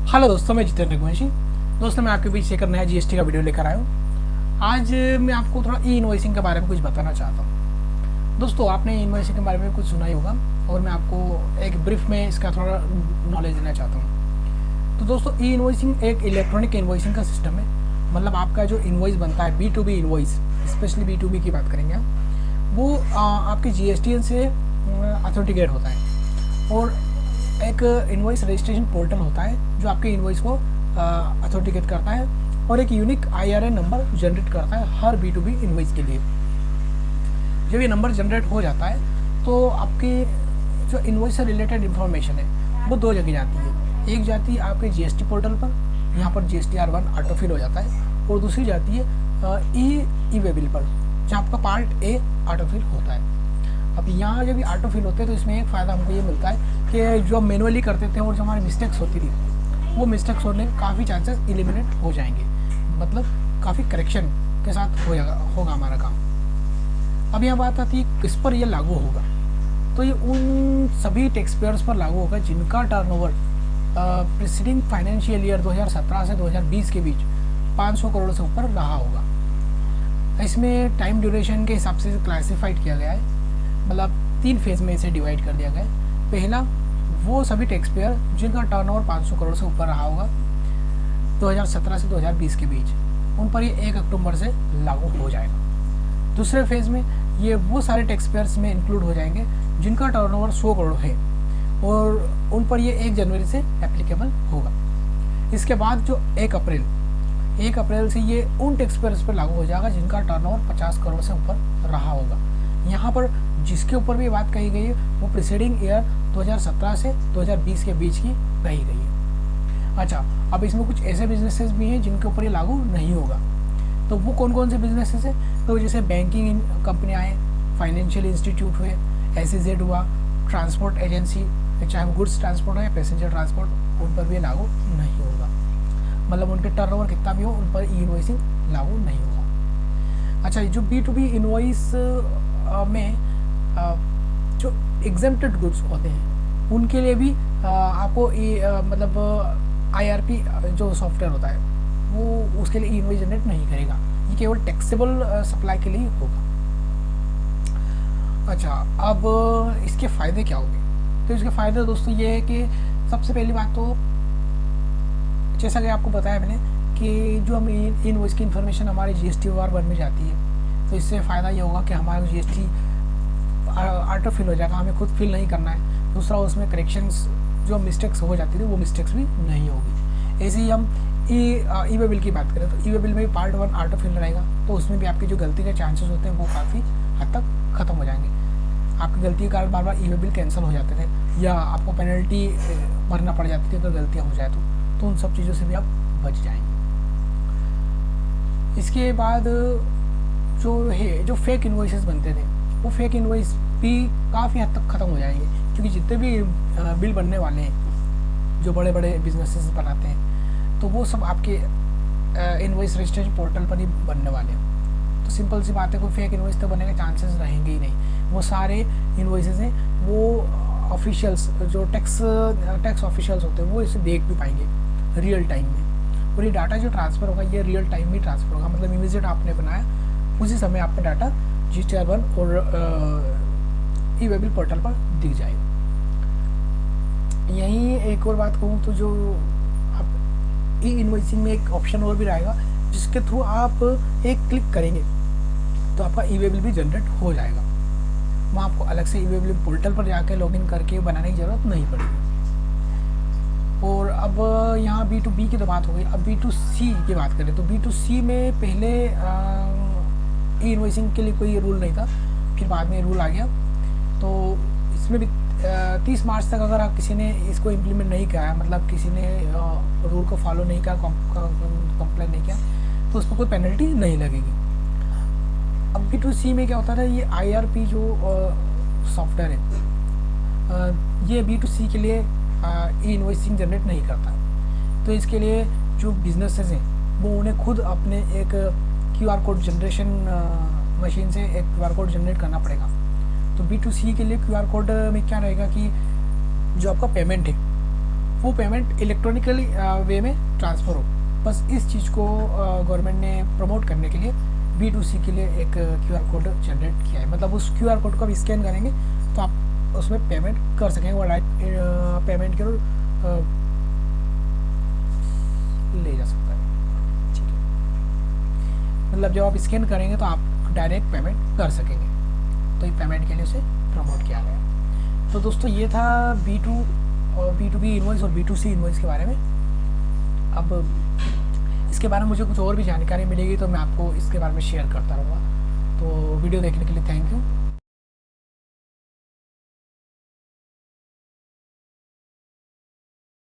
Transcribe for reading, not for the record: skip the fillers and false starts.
Hello दोस्तों, मैं जितेंद्र रघुवंशी। दोस्तों, मैं आपके बीच एक नया जीएसटी का वीडियो लेकर आया हूँ। आज मैं आपको थोड़ा ई इनवॉइसिंग के बारे में कुछ बताना चाहता हूँ। दोस्तों, आपने ई इनवॉइसिंग के बारे में कुछ सुना ही होगा और मैं आपको एक ब्रीफ में इसका थोड़ा नॉलेज देना चाहता हूँ। तो दोस्तों, ई इनवॉइसिंग एक इलेक्ट्रॉनिक इनवॉइसिंग का सिस्टम है। मतलब आपका जो इनवॉइस बनता है B2B इनवॉइस, स्पेशली B2B की बात करेंगे हम, वो आपके GSTN से अथेंटिकेट होता है। और एक इनवॉइस रजिस्ट्रेशन पोर्टल होता है जो आपके इनवॉइस को अथेंटिकेट करता है और एक यूनिक IRN नंबर जनरेट करता है हर B2B इनवॉइस के लिए। जब ये नंबर जनरेट हो जाता है तो आपकी जो इनवॉइस से रिलेटेड इन्फॉर्मेशन है वो दो जगह जाती है। एक जाती है आपके GST पोर्टल पर, यहाँ पर GSTR1 ऑटोफिल हो जाता है, और दूसरी जाती है ई वेबिल पर, जहाँ आपका पार्ट A ऑटोफिल होता है। अब यहाँ जब ऑटोफिल होते हैं तो इसमें एक फ़ायदा हमको ये मिलता है कि जो हम मैनुअली करते थे और जो हमारी मिस्टेक्स होती थी, वो मिस्टेक्स होने के काफ़ी चांसेस एलिमिनेट हो जाएंगे। मतलब काफ़ी करेक्शन के साथ होगा हमारा काम। अब यहाँ बात आती है किस पर यह लागू होगा। तो ये उन सभी टैक्स पेयर्स पर लागू होगा जिनका टर्नओवर प्रीसीडिंग फाइनेंशियल ईयर 2017 से 2020 के बीच 500 करोड़ से ऊपर रहा होगा। इसमें टाइम ड्यूरेशन के हिसाब से क्लासिफाइड किया गया है। मतलब 3 फेज़ में इसे डिवाइड कर दिया गया है। पहला, वो सभी टैक्स पेयर जिनका टर्नओवर 500 करोड़ से ऊपर रहा होगा 2017 से 2020 के बीच, उन पर ये 1 अक्टूबर से लागू हो जाएगा। दूसरे फेज़ में ये वो सारे टैक्स पेयर्स में इंक्लूड हो जाएंगे जिनका टर्नओवर 100 करोड़ है और उन पर ये 1 जनवरी से एप्लीकेबल होगा। इसके बाद जो 1 अप्रैल से ये उन टैक्स पेयर्स पर लागू हो जाएगा जिनका टर्नओवर 50 करोड़ से ऊपर रहा होगा। यहाँ पर जिसके ऊपर भी बात कही गई है वो प्रीसीडिंग ईयर 2017 से 2020 के बीच की कही गई है। अच्छा, अब इसमें कुछ ऐसे बिजनेसेस भी हैं जिनके ऊपर ये लागू नहीं होगा। तो वो कौन कौन से बिजनेसेस हैं? तो जैसे बैंकिंग कंपनियाँ हैं, फाइनेंशियल इंस्टीट्यूट हुए, SEZ हुआ, ट्रांसपोर्ट एजेंसी, चाहे वो गुड्स ट्रांसपोर्ट हो या पैसेंजर ट्रांसपोर्ट, उन पर भी लागू नहीं होगा। मतलब उनके टर्नओवर कितना भी हो, उन पर ई इनवॉइसिंग लागू नहीं होगा। अच्छा, जो B2B इनवॉइस में जो एग्जेम्प्टेड गुड्स होते हैं उनके लिए भी आपको मतलब IRP जो सॉफ्टवेयर होता है वो उसके लिए इनवॉइस जनरेट नहीं करेगा। ये केवल टैक्सेबल सप्लाई के लिए होगा। अच्छा, अब इसके फ़ायदे क्या होंगे? तो इसके फ़ायदे दोस्तों ये है कि सबसे पहली बात तो जैसा कि आपको बताया मैंने कि जो हम इनवॉइस की इन्फॉर्मेशन हमारे GSTR1 में जाती है, तो इससे फ़ायदा ये होगा कि हमारा GST ऑटो फिल हो जाएगा, हमें खुद फिल नहीं करना है। दूसरा, उसमें करेक्शंस जो मिस्टेक्स हो जाती थी वो मिस्टेक्स भी नहीं होगी। ऐसे ही हम ई वेबिल की बात करें तो ई वेबिल में भी पार्ट 1 ऑटो फिल रहेगा, तो उसमें भी आपकी जो गलती के चांसेस होते हैं वो काफ़ी हद तक ख़त्म हो जाएंगे। आपकी गलती के कारण बार बार ई वेबिल कैंसिल हो जाते थे या आपको पेनल्टी भरना पड़ जाती थी अगर गलतियाँ हो जाए तो उन सब चीज़ों से भी आप बच जाएंगे। इसके बाद जो फेक इन्वॉइसेस बनते थे वो फेक इनवॉइस भी काफ़ी हद तक ख़त्म हो जाएंगे, क्योंकि जितने भी बिल बनने वाले हैं जो बड़े बड़े बिजनेसेस बनाते हैं तो वो सब आपके इनवॉइस रजिस्ट्रेशन पोर्टल पर ही बनने वाले हैं। तो सिंपल सी बात है, कोई फेक इनवॉइस तो बनने के चांसेस रहेंगे ही नहीं। वो सारे इनवॉइसेस हैं वो ऑफिशियल्स जो टैक्स ऑफिशियल्स होते हैं वो इसे देख भी पाएंगे रियल टाइम में। और ये डाटा जो ट्रांसफ़र होगा ये रियल टाइम में ट्रांसफ़र होगा। मतलब इमीडिएट आपने बनाया उसी समय आपका डाटा GSTR1 और ई वेबिल पोर्टल पर दिख जाएगा। यहीं एक और बात कहूँ तो जो आप ई इनवॉइसिंग में एक ऑप्शन और भी रहेगा जिसके थ्रू आप एक क्लिक करेंगे तो आपका ई वेबिल भी जनरेट हो जाएगा। वहाँ आपको अलग से ई वेबिल पोर्टल पर जाकर लॉगिन करके बनाने की ज़रूरत नहीं पड़ेगी। और अब यहाँ B2B की तो बात हो गई। अब B2C की बात करें तो B2C में पहले ई इनवॉइसिंग के लिए कोई रूल नहीं था, फिर बाद में रूल आ गया। तो इसमें भी 30 मार्च तक अगर आप किसी ने इसको इम्प्लीमेंट नहीं किया है, मतलब किसी ने रूल को फॉलो नहीं किया, कंप्लेन नहीं किया, तो उस पर कोई पेनल्टी नहीं लगेगी। अब B2C में क्या होता था, ये IRP जो सॉफ्टवेयर है ये B2C के लिए ई इनवॉइसिंग जनरेट नहीं करता। तो इसके लिए जो बिजनेसेस हैं वो उन्हें खुद अपने एक QR कोड जनरेशन मशीन से एक QR कोड जनरेट करना पड़ेगा। तो B2C के लिए QR कोड में क्या रहेगा कि जो आपका पेमेंट है वो पेमेंट इलेक्ट्रॉनिकली वे में ट्रांसफ़र हो। बस इस चीज़ को गवर्नमेंट ने प्रमोट करने के लिए B2C के लिए एक QR कोड जनरेट किया है। मतलब उस QR कोड को आप स्कैन करेंगे तो आप उसमें पेमेंट कर सकेंगे और डायरेक्ट पेमेंट करो ले जा सकता है। ठीक है, मतलब जब आप स्कैन करेंगे तो आप डायरेक्ट पेमेंट कर सकेंगे, तो ये पेमेंट के लिए उसे प्रमोट किया गया। तो दोस्तों ये था B2B इनवॉइस और B2C इनवॉइस के बारे में। अब इसके बारे में मुझे कुछ और भी जानकारी मिलेगी तो मैं आपको इसके बारे में शेयर करता रहूँगा। तो वीडियो देखने के लिए थैंक यू।